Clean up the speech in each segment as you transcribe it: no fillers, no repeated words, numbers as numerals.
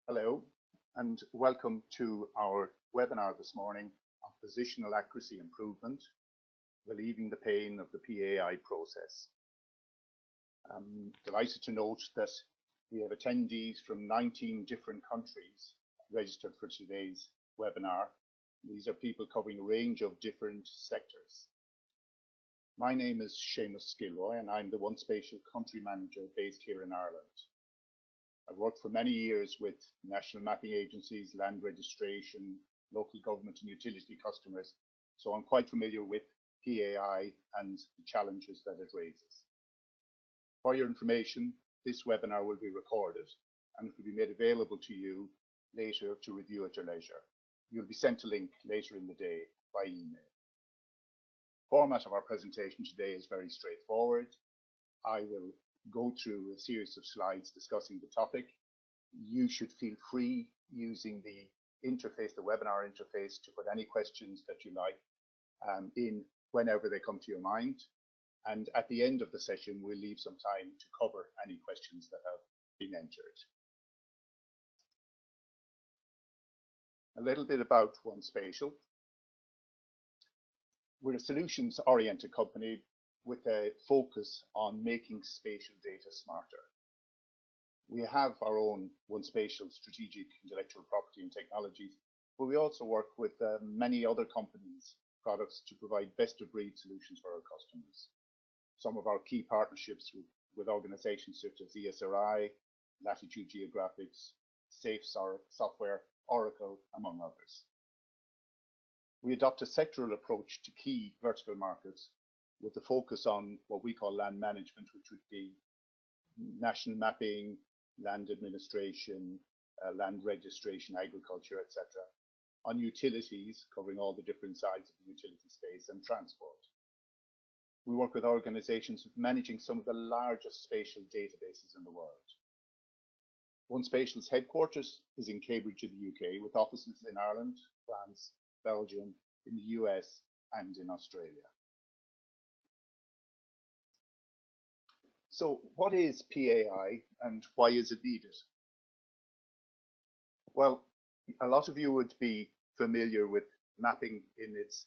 Hello, and welcome to our webinar this morning on Positional Accuracy Improvement, relieving the pain of the PAI process. I'm delighted to note that we have attendees from 19 different countries registered for today's webinar. These are people covering a range of different sectors. My name is Seamus Gilroy, and I'm the One Spatial Country Manager based here in Ireland. I've worked for many years with national mapping agencies, land registration, local government and utility customers, so I'm quite familiar with PAI and the challenges that it raises. For your information, this webinar will be recorded and it will be made available to you later to review at your leisure. You'll be sent a link later in the day by email. The format of our presentation today is very straightforward. I will go through a series of slides discussing the topic. You should feel free using the interface, the webinar interface, to put any questions that you like in whenever they come to your mind. And at the end of the session, we'll leave some time to cover any questions that have been entered. A little bit about One Spatial. We're a solutions-oriented company with a focus on making spatial data smarter. We have our own One Spatial strategic intellectual property and technologies, but we also work with many other companies' products to provide best-of-breed solutions for our customers. Some of our key partnerships with organizations such as ESRI, Latitude Geographics, Safe Software, Oracle, among others. We adopt a sectoral approach to key vertical markets with the focus on what we call land management, which would be national mapping, land administration, land registration, agriculture, etc. On utilities, covering all the different sides of the utility space, and transport. We work with organizations managing some of the largest spatial databases in the world. One Spatial's headquarters is in Cambridge in the UK, with offices in Ireland, France, Belgium, in the US, and in Australia. So what is PAI and why is it needed? Well, a lot of you would be familiar with mapping in its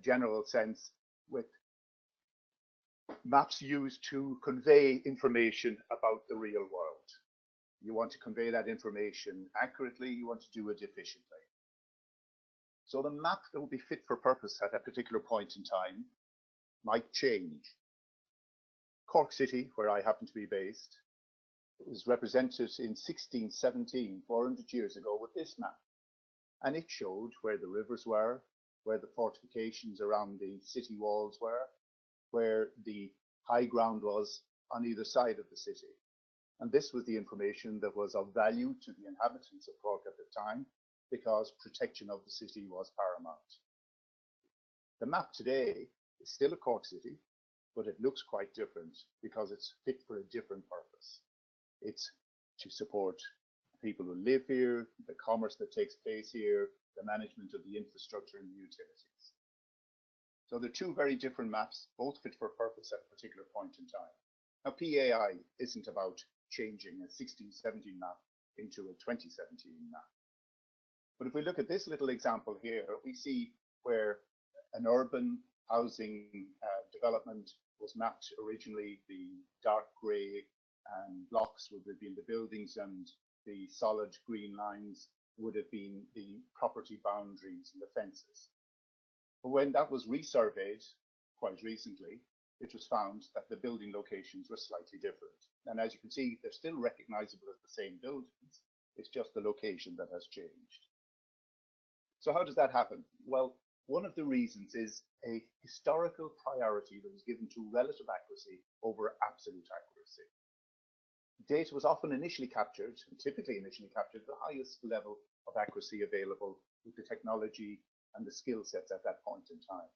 general sense, with maps used to convey information about the real world. You want to convey that information accurately, you want to do it efficiently. So the map that will be fit for purpose at a particular point in time might change. Cork City, where I happen to be based, was represented in 1617, 400 years ago, with this map. And it showed where the rivers were, where the fortifications around the city walls were, where the high ground was on either side of the city. And this was the information that was of value to the inhabitants of Cork at the time, because protection of the city was paramount. The map today is still a Cork City, but it looks quite different because it's fit for a different purpose. It's to support people who live here, the commerce that takes place here, the management of the infrastructure and the utilities. So they're two very different maps, both fit for purpose at a particular point in time. Now, PAI isn't about changing a 1617 map into a 2017 map. But if we look at this little example here, we see where an urban housing development was mapped originally. The dark grey blocks would have been the buildings, and the solid green lines would have been the property boundaries and the fences. But when that was resurveyed quite recently, it was found that the building locations were slightly different. And as you can see, they're still recognizable as the same buildings. It's just the location that has changed. So how does that happen? Well, one of the reasons is a historical priority that was given to relative accuracy over absolute accuracy. Data was often initially captured, and typically initially captured, at the highest level of accuracy available with the technology and the skill sets at that point in time.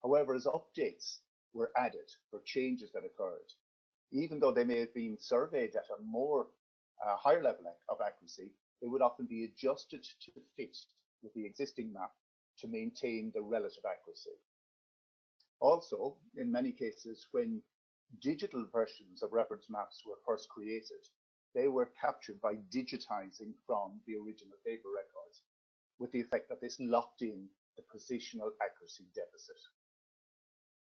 However, as updates were added for changes that occurred, even though they may have been surveyed at a more higher level of accuracy, they would often be adjusted to fit with the existing map to maintain the relative accuracy. Also, in many cases, when digital versions of reference maps were first created, they were captured by digitizing from the original paper records, with the effect that this locked in the positional accuracy deficit.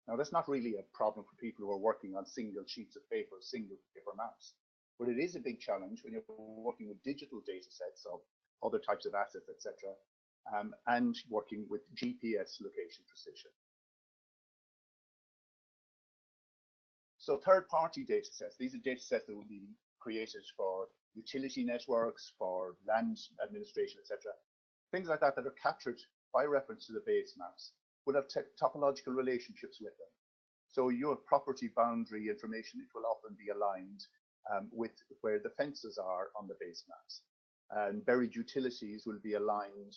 Now, that's not really a problem for people who are working on single sheets of paper, single paper maps, but it is a big challenge when you're working with digital data sets of other types of assets, etc., and working with GPS location precision. So third-party data sets, these are data sets that will be created for utility networks, for land administration, etc. Things like that that are captured by reference to the base maps will have topological relationships with them. So your property boundary information, it will often be aligned with where the fences are on the base maps. And buried utilities will be aligned,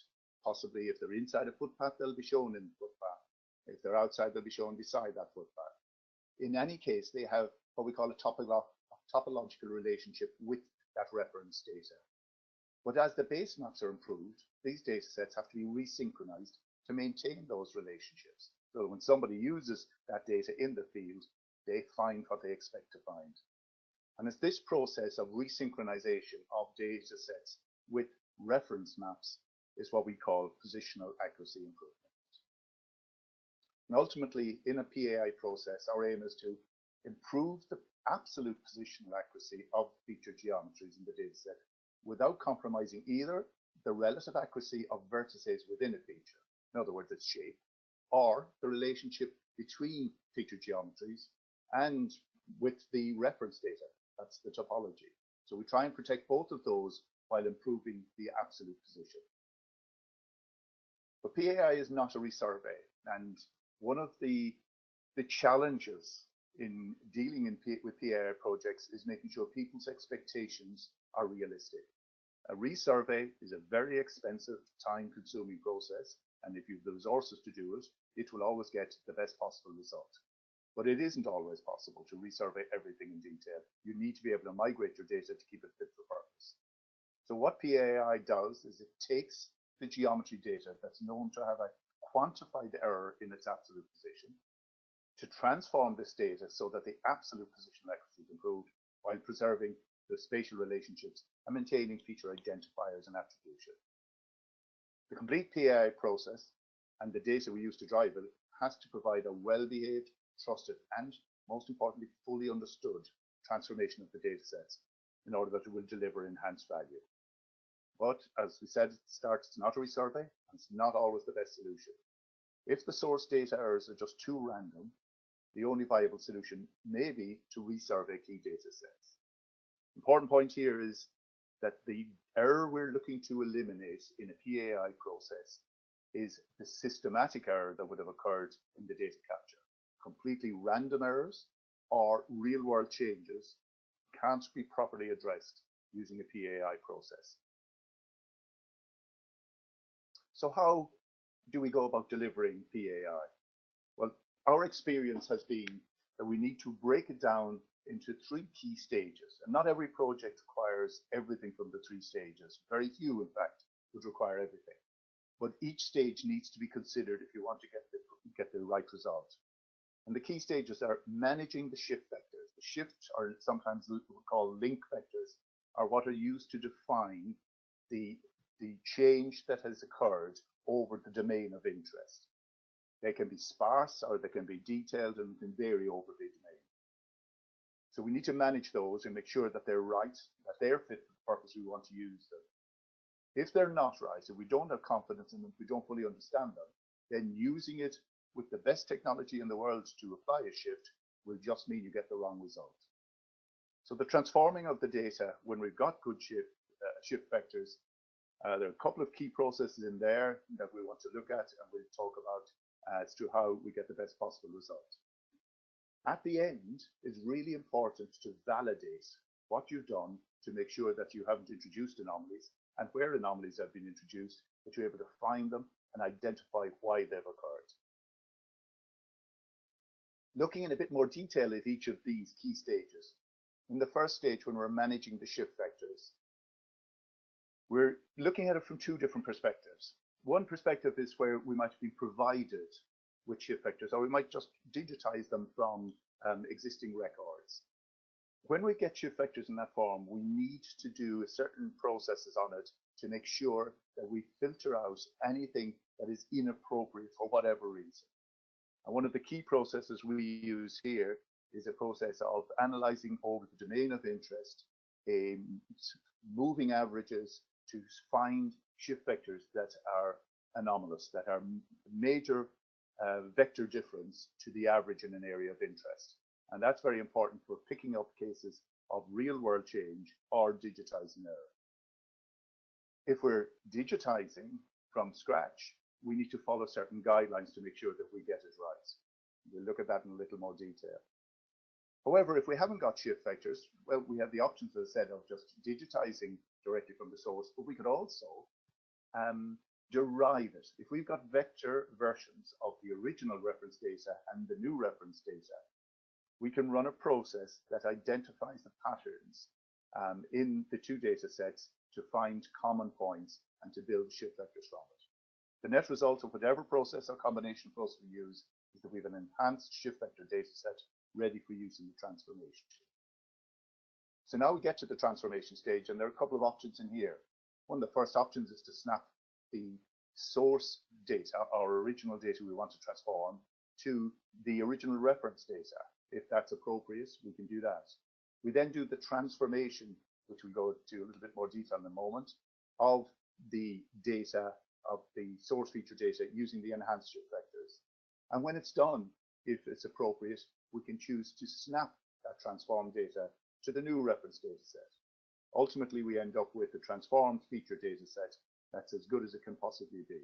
possibly if they're inside a footpath, they'll be shown in the footpath. If they're outside, they'll be shown beside that footpath. In any case, they have what we call a topological relationship with that reference data. But as the base maps are improved, these data sets have to be resynchronized to maintain those relationships. So when somebody uses that data in the field, they find what they expect to find. And it's this process of resynchronization of data sets with reference maps is what we call positional accuracy improvement. And ultimately, in a PAI process, our aim is to improve the absolute positional accuracy of feature geometries in the data set without compromising either the relative accuracy of vertices within a feature, in other words, its shape, or the relationship between feature geometries and with the reference data, that's the topology. So we try and protect both of those while improving the absolute position. But PAI is not a resurvey, and one of the challenges in dealing with PAI projects is making sure people's expectations are realistic. A resurvey is a very expensive, time-consuming process, and if you have the resources to do it, it will always get the best possible result. But it isn't always possible to resurvey everything in detail. You need to be able to migrate your data to keep it fit for purpose. So what PAI does is it takes the geometry data that's known to have a quantified error in its absolute position to transform this data so that the absolute positional accuracy is improved while preserving the spatial relationships and maintaining feature identifiers and attribution. The complete PAI process and the data we use to drive it has to provide a well-behaved, trusted, and most importantly, fully understood transformation of the data sets in order that it will deliver enhanced value. But as we said at the start, it's not a resurvey, and it's not always the best solution. If the source data errors are just too random, the only viable solution may be to resurvey key data sets. Important point here is that the error we're looking to eliminate in a PAI process is the systematic error that would have occurred in the data capture. Completely random errors or real-world changes can't be properly addressed using a PAI process. So how do we go about delivering PAI? Well, our experience has been that we need to break it down into 3 key stages. And not every project requires everything from the 3 stages. Very few, in fact, would require everything. But each stage needs to be considered if you want to get the right result. And the key stages are managing the shift vectors. The shifts are sometimes called link vectors, are what are used to define the change that has occurred over the domain of interest. They can be sparse or they can be detailed and can vary over the domain. So we need to manage those and make sure that they're right, that they're fit for the purpose we want to use them. If they're not right, if we don't have confidence in them, if we don't fully understand them, then using it with the best technology in the world to apply a shift will just mean you get the wrong result. So the transforming of the data, when we've got good shift vectors, there are a couple of key processes in there that we want to look at and we'll talk about as to how we get the best possible result. At the end, it's really important to validate what you've done to make sure that you haven't introduced anomalies, and where anomalies have been introduced, that you're able to find them and identify why they've occurred. Looking in a bit more detail at each of these key stages. In the first stage, when we're managing the shift vectors, we're looking at it from 2 different perspectives. One perspective is where we might be provided with shift vectors, or we might just digitize them from existing records. When we get shift vectors in that form, we need to do certain processes on it to make sure that we filter out anything that is inappropriate for whatever reason. And one of the key processes we use here is a process of analyzing over the domain of interest, moving averages to find shift vectors that are anomalous, that are major vector difference to the average in an area of interest. And that's very important for picking up cases of real world change or digitizing error. If we're digitizing from scratch, we need to follow certain guidelines to make sure that we get it right. We'll look at that in a little more detail. However, if we haven't got shift vectors, well, we have the options, as I said, of just digitizing directly from the source, but we could also derive it. If we've got vector versions of the original reference data and the new reference data, we can run a process that identifies the patterns in the two data sets to find common points and to build shift vectors from it. The net result of whatever process or combination process we use is that we have an enhanced shift vector data set ready for use in the transformation. So now we get to the transformation stage, and there are a couple of options in here. One of the first options is to snap the source data, our original data we want to transform, to the original reference data. If that's appropriate, we can do that. We then do the transformation, which we'll go to a little bit more detail in a moment, of the data, of the source feature data using the enhanced shift vectors. And when it's done, if it's appropriate, we can choose to snap that transformed data to the new reference data set. Ultimately, we end up with a transformed feature data set that's as good as it can possibly be.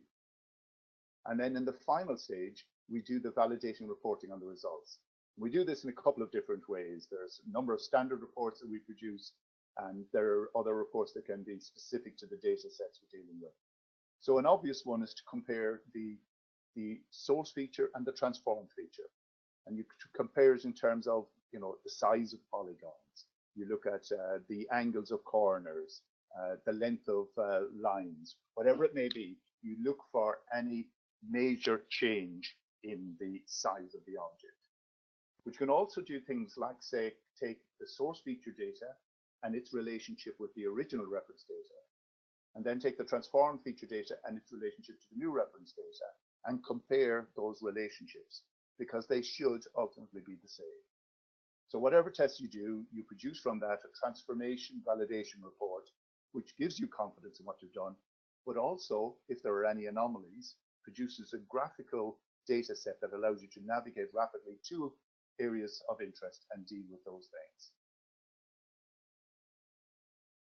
And then in the final stage, we do the validating reporting on the results. We do this in a couple of different ways. There's a number of standard reports that we produce, and there are other reports that can be specific to the data sets we're dealing with. So an obvious one is to compare the source feature and the transformed feature. And you compare it in terms of, the size of polygons. You look at the angles of corners, the length of lines, whatever it may be. You look for any major change in the size of the object. Which can also do things like, say, take the source feature data and its relationship with the original reference data, and then take the transformed feature data and its relationship to the new reference data, and compare those relationships, because they should ultimately be the same. So whatever test you do, you produce from that a transformation validation report, which gives you confidence in what you've done, but also, if there are any anomalies, produces a graphical data set that allows you to navigate rapidly to areas of interest and deal with those things.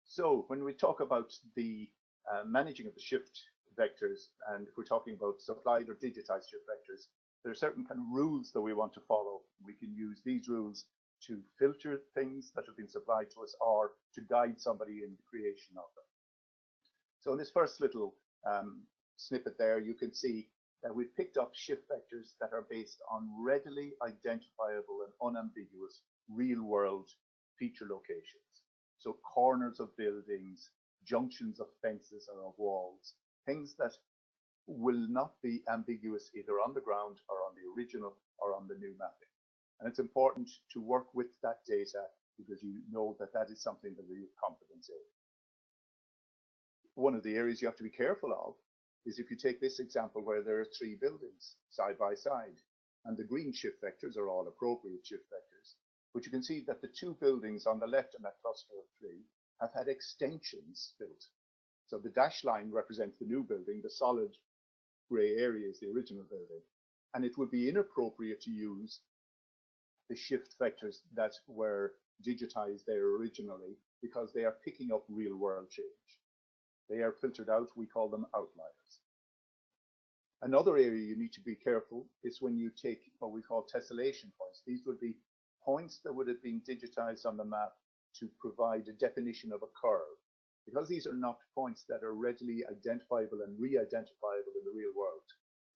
So when we talk about the managing of the shift vectors, and if we're talking about supplied or digitized shift vectors, there are certain kind of rules that we want to follow. We can use these rules to filter things that have been supplied to us or to guide somebody in the creation of them. So in this first little snippet there, you can see that we've picked up shift vectors that are based on readily identifiable and unambiguous real-world feature locations. So corners of buildings, junctions of fences or of walls, things that will not be ambiguous either on the ground or on the original or on the new mapping. And it's important to work with that data because you know that that is something that you have confidence in. One of the areas you have to be careful of is if you take this example where there are three buildings side by side, and the green shift vectors are all appropriate shift vectors, but you can see that the two buildings on the left in that cluster of three have had extensions built. So the dashed line represents the new building, the solid gray area is the original building, and it would be inappropriate to use the shift vectors that were digitized there originally because they are picking up real world change. They are filtered out, we call them outliers. Another area you need to be careful is when you take what we call tessellation points. These would be points that would have been digitized on the map to provide a definition of a curve. Because these are not points that are readily identifiable and re-identifiable in the real world,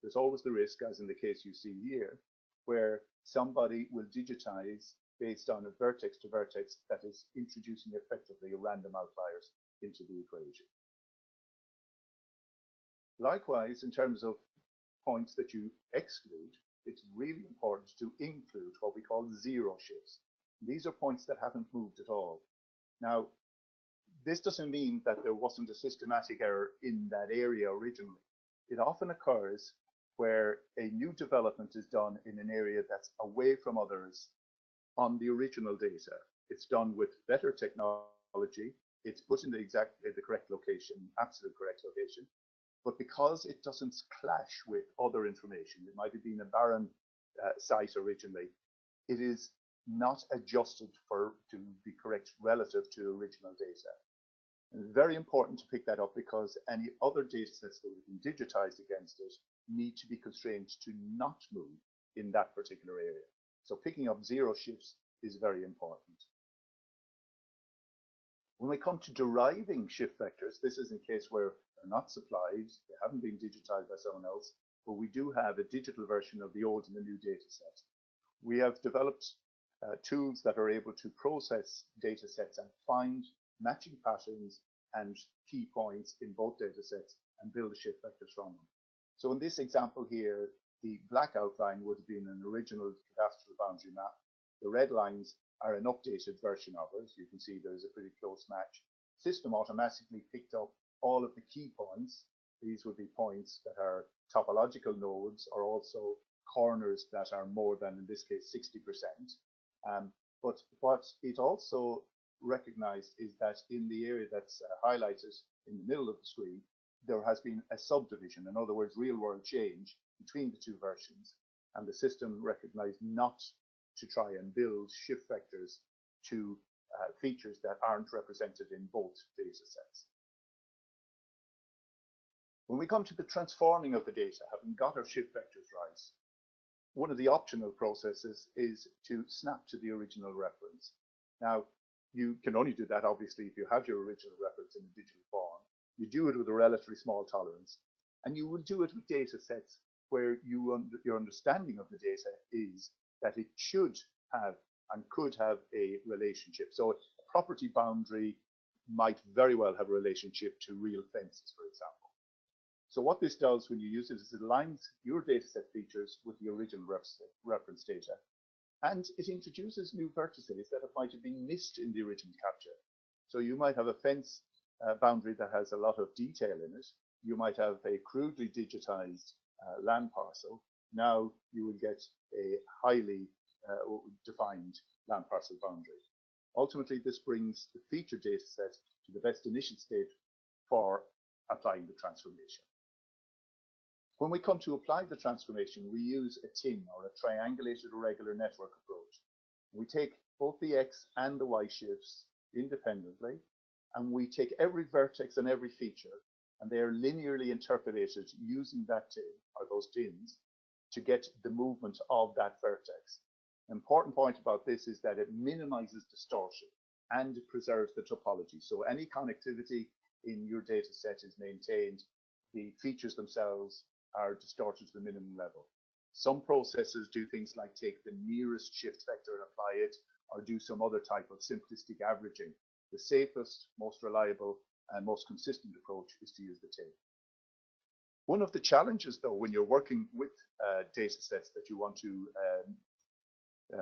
there's always the risk, as in the case you see here, where somebody will digitize based on a vertex to vertex that is introducing effectively random outliers into the equation. Likewise, in terms of points that you exclude, it's really important to include what we call zero shifts. These are points that haven't moved at all. Now, this doesn't mean that there wasn't a systematic error in that area originally. It often occurs where a new development is done in an area that's away from others on the original data. It's done with better technology. It's put in the correct location, absolute correct location. But because it doesn't clash with other information, it might have been a barren site originally, it is not adjusted to be correct relative to original data. And it's very important to pick that up because any other data sets that have been digitized against it need to be constrained to not move in that particular area. So picking up zero shifts is very important. When we come to deriving shift vectors, this is in case where they're not supplied, they haven't been digitized by someone else, but we do have a digital version of the old and the new data set. We have developed tools that are able to process data sets and find matching patterns and key points in both data sets and build shift vectors from them. So in this example here, the black outline would have been an original cadastral boundary map. The red lines are an updated version of it. You can see there's a pretty close match. System automatically picked up all of the key points. These would be points that are topological nodes or also corners that are more than, in this case, 60%. But what it also recognized is that in the area that's highlighted in the middle of the screen, there has been a subdivision, in other words, real world change between the two versions, and the system recognized not to try and build shift vectors to features that aren't represented in both data sets. When we come to the transforming of the data, having got our shift vectors right, one of the optional processes is to snap to the original reference. Now, you can only do that, obviously, if you have your original reference in a digital form. You do it with a relatively small tolerance, and you will do it with data sets where your understanding of the data is that it should have and could have a relationship. So a property boundary might very well have a relationship to real fences, for example. So what this does when you use it is it aligns your dataset features with the original reference data, and it introduces new vertices that might have been missed in the original capture. So you might have a fence boundary that has a lot of detail in it. You might have a crudely digitized land parcel. Now you will get a highly defined land parcel boundary. Ultimately, this brings the feature dataset to the best initial state for applying the transformation. When we come to apply the transformation, we use a TIN, or a triangulated irregular network approach. We take both the X and the Y shifts independently, and we take every vertex and every feature, and they are linearly interpolated using that TIN, or those TINs, to get the movement of that vertex. An important point about this is that it minimizes distortion and it preserves the topology. So any connectivity in your data set is maintained. The features themselves are distorted to the minimum level. Some processes do things like take the nearest shift vector and apply it, or do some other type of simplistic averaging. The safest, most reliable, and most consistent approach is to use the TIN. One of the challenges, though, when you're working with data sets that you want to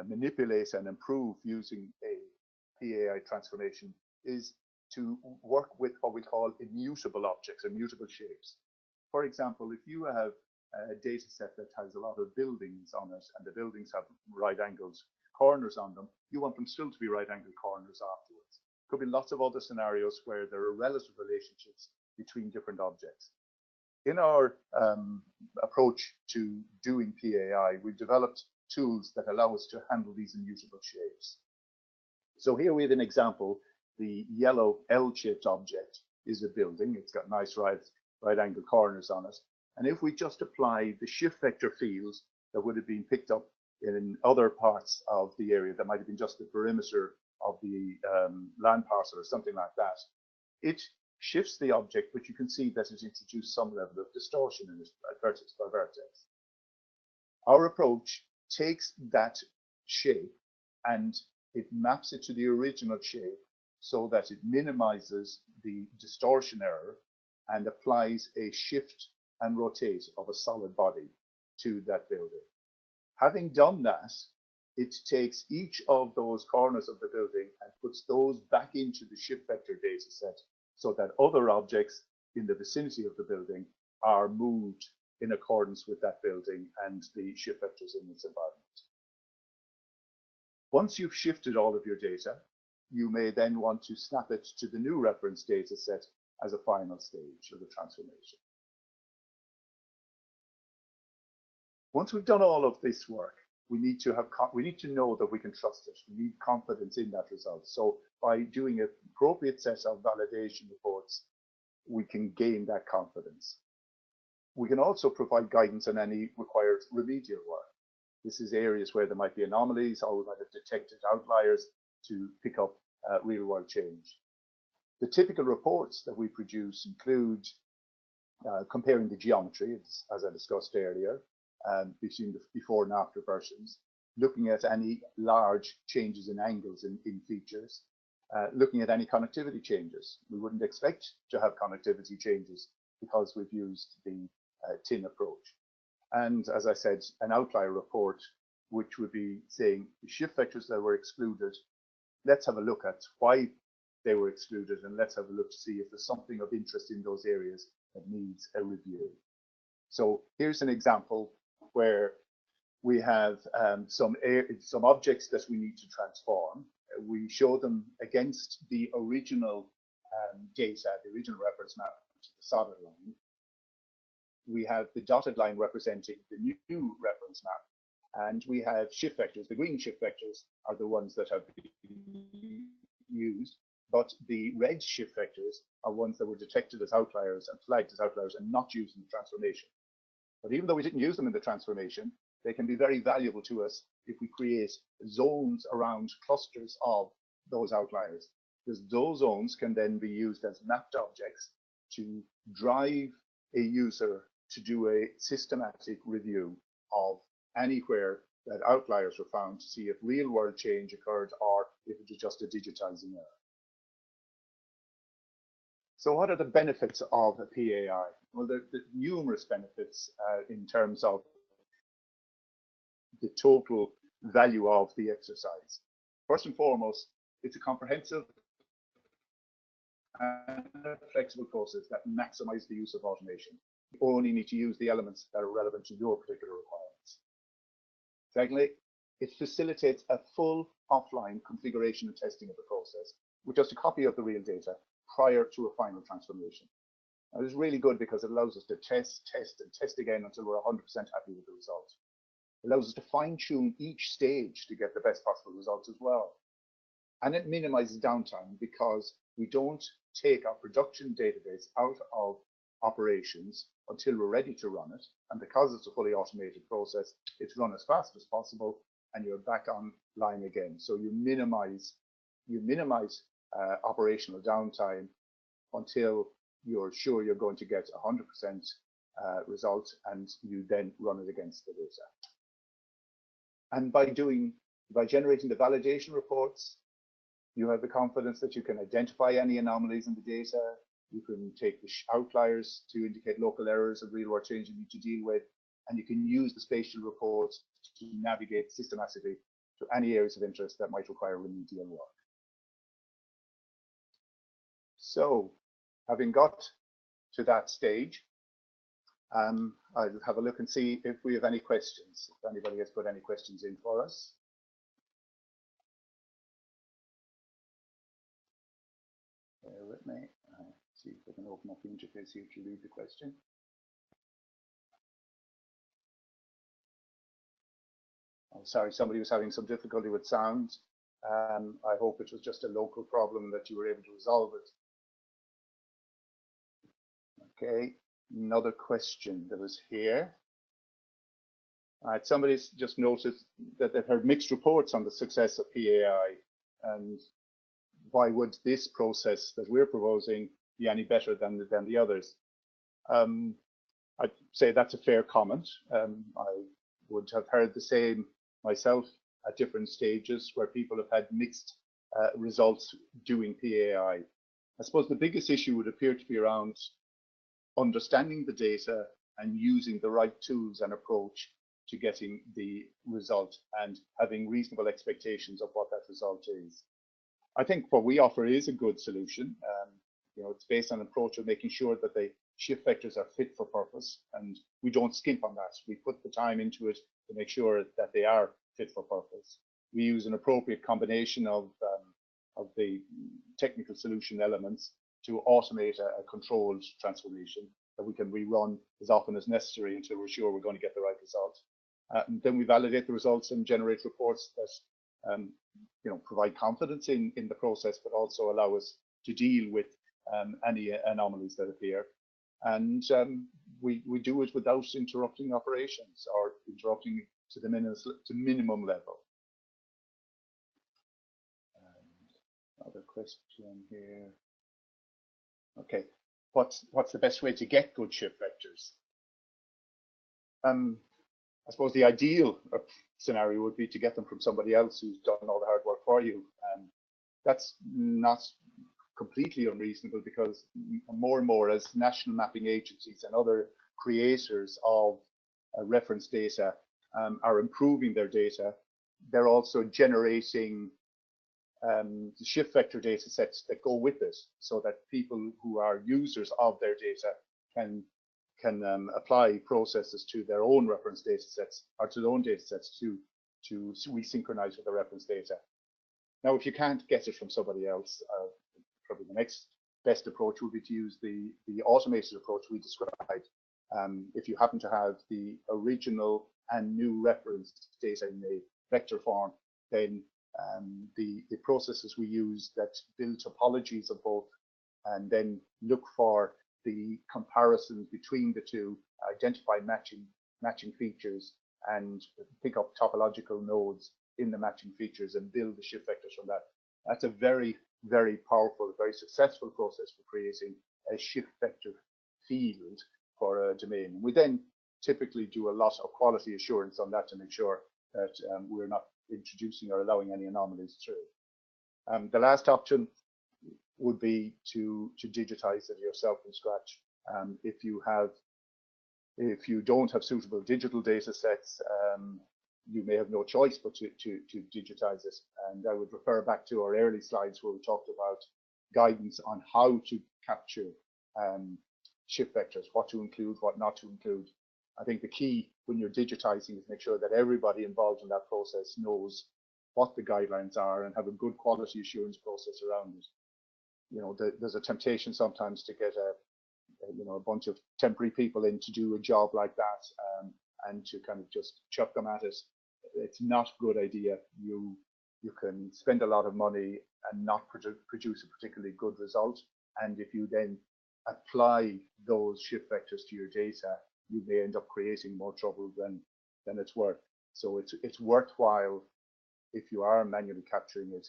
manipulate and improve using a PAI transformation is to work with what we call immutable objects, immutable shapes. For example, if you have a data set that has a lot of buildings on it, and the buildings have right-angled corners on them, you want them still to be right-angled corners afterwards. Could be lots of other scenarios where there are relative relationships between different objects. In our approach to doing PAI, we've developed tools that allow us to handle these immutable shapes. So here we have an example. The yellow L-shaped object is a building. It's got nice right-angle corners on it. And if we just apply the shift vector fields that would have been picked up in other parts of the area, that might have been just the perimeter of the land parcel or something like that, it shifts the object, but you can see that it introduced some level of distortion in it, vertex by vertex. Our approach takes that shape and it maps it to the original shape so that it minimizes the distortion error and applies a shift and rotate of a solid body to that building. Having done that, it takes each of those corners of the building and puts those back into the shift vector data set so that other objects in the vicinity of the building are moved in accordance with that building and the shift vectors in its environment. Once you've shifted all of your data, you may then want to snap it to the new reference data set as a final stage of the transformation. Once we've done all of this work, we need to know that we can trust it. We need confidence in that result. So by doing an appropriate set of validation reports, we can gain that confidence. We can also provide guidance on any required remedial work. This is areas where there might be anomalies, or we might have detected outliers to pick up real world change. The typical reports that we produce include comparing the geometry, as I discussed earlier, between the before and after versions, looking at any large changes in angles in features, looking at any connectivity changes. We wouldn't expect to have connectivity changes because we've used the TIN approach. And as I said, an outlier report, which would be saying the shift vectors that were excluded, let's have a look at why they were excluded, and let's have a look to see if there's something of interest in those areas that needs a review. So here's an example where we have some objects that we need to transform. We show them against the original data, the original reference map, the solid line. We have the dotted line representing the new reference map, and we have shift vectors. The green shift vectors are the ones that have been used, but the red shift vectors are ones that were detected as outliers and flagged as outliers and not used in the transformation. But even though we didn't use them in the transformation, they can be very valuable to us if we create zones around clusters of those outliers, because those zones can then be used as mapped objects to drive a user to do a systematic review of anywhere that outliers were found to see if real world change occurred or if it was just a digitizing error. So what are the benefits of a PAI? Well, there are numerous benefits in terms of the total value of the exercise. First and foremost, it's a comprehensive and a flexible process that maximizes the use of automation. You only need to use the elements that are relevant to your particular requirements. Secondly, it facilitates a full offline configuration and testing of the process with just a copy of the real data prior to a final transformation. Now, this is really good because it allows us to test, and test again until we're 100% happy with the result. It allows us to fine-tune each stage to get the best possible results as well. And it minimizes downtime because we don't take our production database out of operations until we're ready to run it. And because it's a fully automated process, it's run as fast as possible and you're back online again. So you minimize operational downtime until you're sure you're going to get 100% result, and you then run it against the data. And by generating the validation reports, you have the confidence that you can identify any anomalies in the data. You can take the outliers to indicate local errors of real world change you need to deal with, and you can use the spatial reports to navigate systematically to any areas of interest that might require remedial work. So, having got to that stage, I'll have a look and see if we have any questions. If anybody has put any questions in for us. Bear with me. See if I can open up the interface here to read the question. Oh, sorry, somebody was having some difficulty with sound. I hope it was just a local problem that you were able to resolve it. Okay, another question that was here. All right, somebody's just noticed that they've heard mixed reports on the success of PAI, and why would this process that we're proposing be any better than the others? I'd say that's a fair comment. I would have heard the same myself at different stages where people have had mixed results doing PAI. I suppose the biggest issue would appear to be around understanding the data and using the right tools and approach to getting the result and having reasonable expectations of what that result is. I think what we offer is a good solution. It's based on an approach of making sure that the shift vectors are fit for purpose, and we don't skimp on that. We put the time into it to make sure that they are fit for purpose. We use an appropriate combination of the technical solution elements to automate a controlled transformation that we can rerun as often as necessary until we're sure we're going to get the right result. Then we validate the results and generate reports that provide confidence in the process, but also allow us to deal with any anomalies that appear. And we do it without interrupting operations or interrupting to the minimum level. Another question here. Okay, what's the best way to get good shift vectors? I suppose the ideal scenario would be to get them from somebody else who's done all the hard work for you. That's not completely unreasonable, because more and more, as national mapping agencies and other creators of reference data are improving their data, they're also generating the shift vector data sets that go with it, so that people who are users of their data can apply processes to their own reference data sets, or to their own data sets to resynchronize with the reference data. Now, if you can't get it from somebody else, probably the next best approach would be to use the automated approach we described. If you happen to have the original and new reference data in a vector form, then the processes we use that build topologies of both, and then look for the comparisons between the two, identify matching features, and pick up topological nodes in the matching features and build the shift vectors from that. That's a very, very powerful, very successful process for creating a shift vector field for a domain. We then typically do a lot of quality assurance on that to make sure that we're not introducing or allowing any anomalies through. The last would be to digitize it yourself from scratch. If you don't have suitable digital data sets, you may have no choice but to digitize it. And I would refer back to our early slides where we talked about guidance on how to capture shift vectors, what to include, what not to include. I think the key when you're digitizing is make sure that everybody involved in that process knows what the guidelines are and have a good quality assurance process around it. There's a temptation sometimes to get a bunch of temporary people in to do a job like that, and to kind of just chuck them at it. It's not a good idea. You can spend a lot of money and not produce a particularly good result. And if you then apply those shift vectors to your data, you may end up creating more trouble than it's worth. So it's worthwhile, if you are manually capturing it,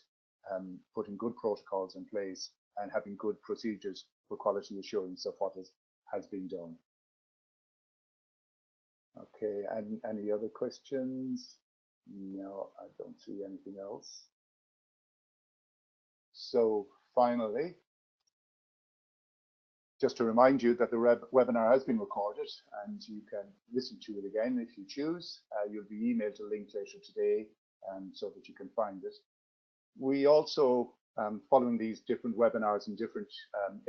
putting good protocols in place and having good procedures for quality assurance of what has been done. Okay, and any other questions? No, I don't see anything else. So finally, just to remind you that the webinar has been recorded and you can listen to it again if you choose. You'll be emailed a link later today so that you can find it. We also, following these different webinars in different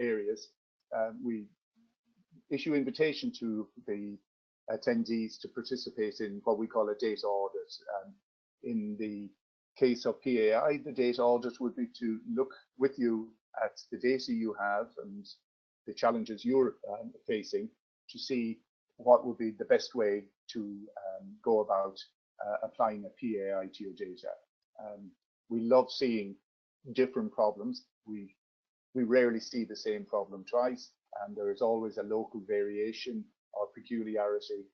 areas, we issue invitation to the attendees to participate in what we call a data audit. In the case of PAI, the data audit would be to look with you at the data you have and the challenges you're facing, to see what would be the best way to go about applying a PAI to your data. We love seeing different problems. We rarely see the same problem twice, and there is always a local variation or peculiarity.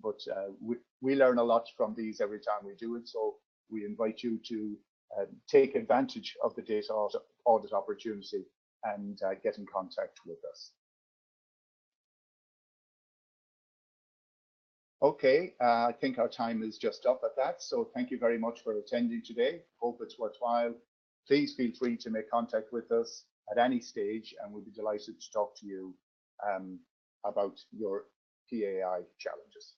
But we learn a lot from these every time we do it. So we invite you to take advantage of the data audit opportunity and get in contact with us. Okay, I think our time is just up at that. So thank you very much for attending today. Hope it's worthwhile. Please feel free to make contact with us at any stage, and we'll be delighted to talk to you about your PAI challenges.